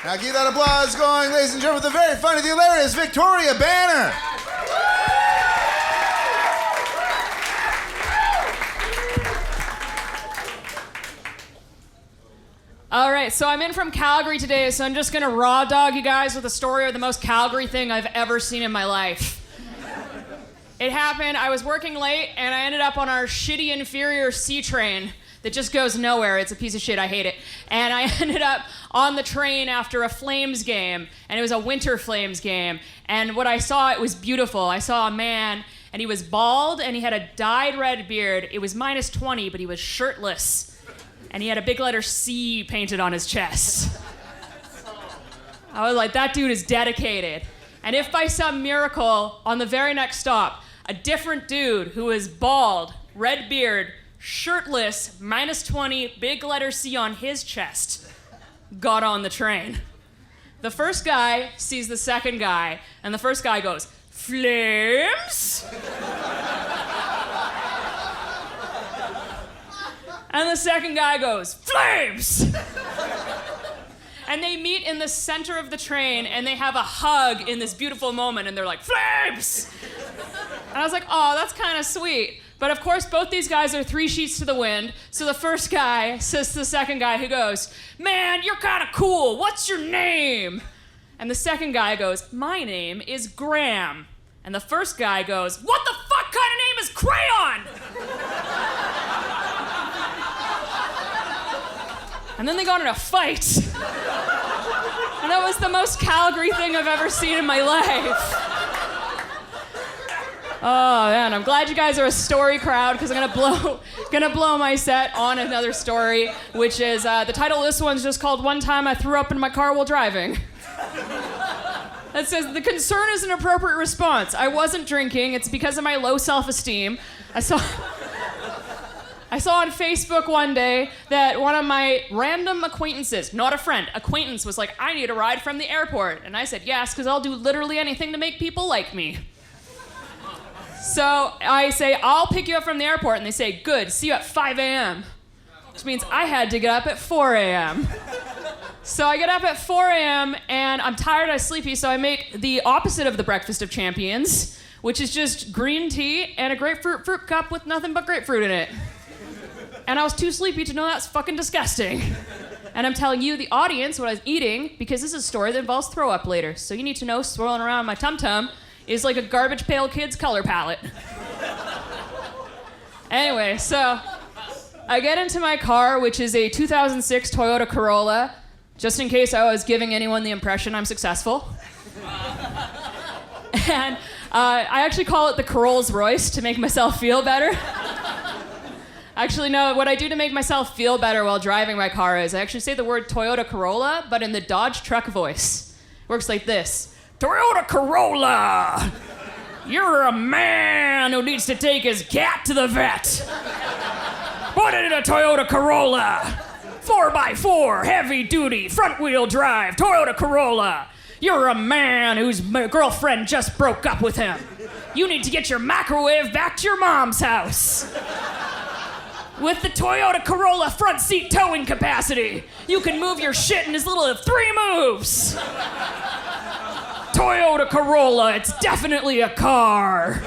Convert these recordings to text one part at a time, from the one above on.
Now keep that applause going, ladies and gentlemen, with the very funny, the hilarious Victoria Banner. All right, so I'm in from Calgary today, so I'm just gonna raw dog you guys with a story of the most Calgary thing I've ever seen in my life. It happened, I was working late, and I ended up on our shitty inferior C train that just goes nowhere. It's a piece of shit, I hate it. And I ended up on the train after a Flames game, and it was a Winter Flames game. And what I saw, it was beautiful. I saw a man, and he was bald, and he had a dyed red beard. It was minus 20, but he was shirtless. And he had a big letter C painted on his chest. I was like, that dude is dedicated. And if by some miracle, on the very next stop, a different dude who was bald, red beard, shirtless, minus 20, big letter C on his chest, got on the train. The first guy sees the second guy, and the first guy goes, "Flames?" And the second guy goes, "Flames!" And they meet in the center of the train, and they have a hug in this beautiful moment, and they're like, "Flames!" And I was like, oh, that's kind of sweet. But of course, both these guys are 3 sheets to the wind, so the first guy says to the second guy, who goes, "Man, you're kind of cool. What's your name?" And the second guy goes, "My name is Graham." And the first guy goes, "What the fuck kind of name is Crayon?" And then they got in a fight. And that was the most Calgary thing I've ever seen in my life. Oh man, I'm glad you guys are a story crowd, because I'm gonna blow my set on another story, which is the title of this one's just called "One Time I Threw Up in My Car While Driving." That says, "The concern is an appropriate response. I wasn't drinking. It's because of my low self-esteem. I saw on Facebook one day that one of my random acquaintances, not a friend, acquaintance, was like, 'I need a ride from the airport.' And I said, 'Yes, because I'll do literally anything to make people like me.' So I say, 'I'll pick you up from the airport.' And they say, 'Good, see you at 5 a.m. Which means I had to get up at 4 a.m. So I get up at 4 a.m. and I'm tired, I'm sleepy, so I make the opposite of the breakfast of champions, which is just green tea and a grapefruit fruit cup with nothing but grapefruit in it. And I was too sleepy to know that's fucking disgusting. And I'm telling you, the audience, what I was eating, because this is a story that involves throw up later. So you need to know, swirling around my tum-tum is like a Garbage Pail Kids color palette. Anyway, so I get into my car, which is a 2006 Toyota Corolla, just in case I was giving anyone the impression I'm successful. And I actually call it the Corollas Royce to make myself feel better. Actually, no, what I do to make myself feel better while driving my car is I actually say the word Toyota Corolla, but in the Dodge truck voice. It works like this. "Toyota Corolla! You're a man who needs to take his cat to the vet. Put it in a Toyota Corolla. 4x4, heavy duty, front wheel drive, Toyota Corolla. You're a man whose girlfriend just broke up with him. You need to get your microwave back to your mom's house. With the Toyota Corolla front seat towing capacity, you can move your shit in as little as 3 moves. Toyota Corolla, it's definitely a car."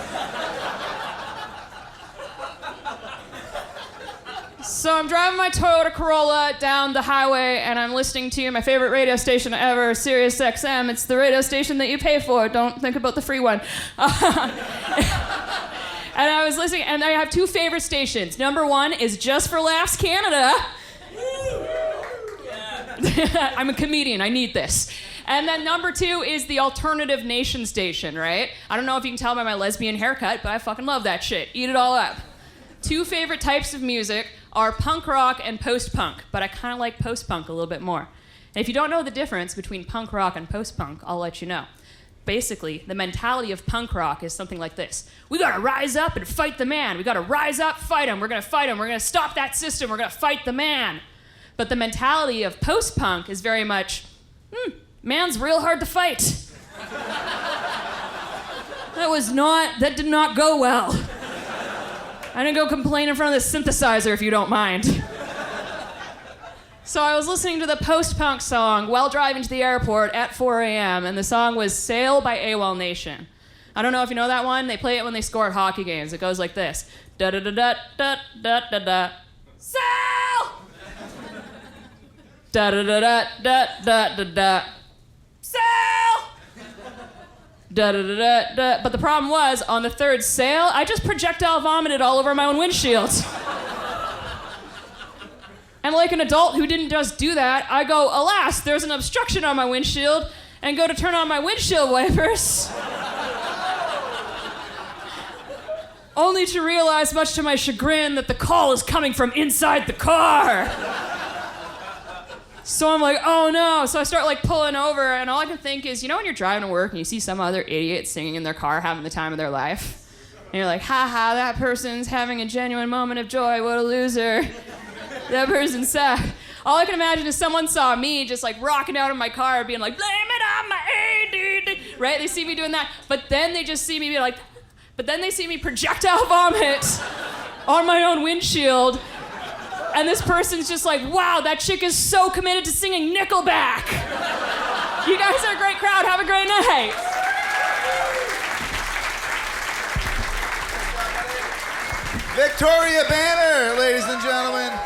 So I'm driving my Toyota Corolla down the highway, and I'm listening to my favorite radio station ever, Sirius XM. It's the radio station that you pay for. Don't think about the free one. And I was listening, and I have 2 favorite stations. Number 1 is Just for Laughs Canada. I'm a comedian, I need this. And then number 2 is the Alternative Nation station, right? I don't know if you can tell by my lesbian haircut, but I fucking love that shit. Eat it all up. 2 favorite types of music are punk rock and post-punk, but I kind of like post-punk a little bit more. And if you don't know the difference between punk rock and post-punk, I'll let you know. Basically, the mentality of punk rock is something like this. We gotta rise up and fight the man. We gotta rise up, fight him. We're gonna fight him. We're gonna stop that system. We're gonna fight the man. But the mentality of post-punk is very much, man's real hard to fight. That did not go well. I'm gonna go complain in front of the synthesizer if you don't mind. So I was listening to the post-punk song while driving to the airport at 4 a.m., and the song was Sail by AWOL Nation. I don't know if you know that one. They play it when they score at hockey games. It goes like this. Da-da-da-da-da-da-da-da. Sail! Da-da-da-da-da-da-da-da. Sail! Da-da-da-da-da. But the problem was, on the third sail, I just projectile vomited all over my own windshield. And like an adult who didn't just do that, I go, alas, there's an obstruction on my windshield, and go to turn on my windshield wipers. Only to realize, much to my chagrin, that the call is coming from inside the car. So I'm like, oh no. So I start like pulling over, and all I can think is, you know when you're driving to work and you see some other idiot singing in their car having the time of their life? And you're like, haha, that person's having a genuine moment of joy, what a loser. That person's sad. All I can imagine is someone saw me just like rocking out in my car being like, blame it on my ADD, right? They see me doing that, but then they just see me be like, but then they see me projectile vomit on my own windshield, and this person's just like, wow, that chick is so committed to singing Nickelback. You guys are a great crowd, have a great night. Victoria Banner, ladies and gentlemen.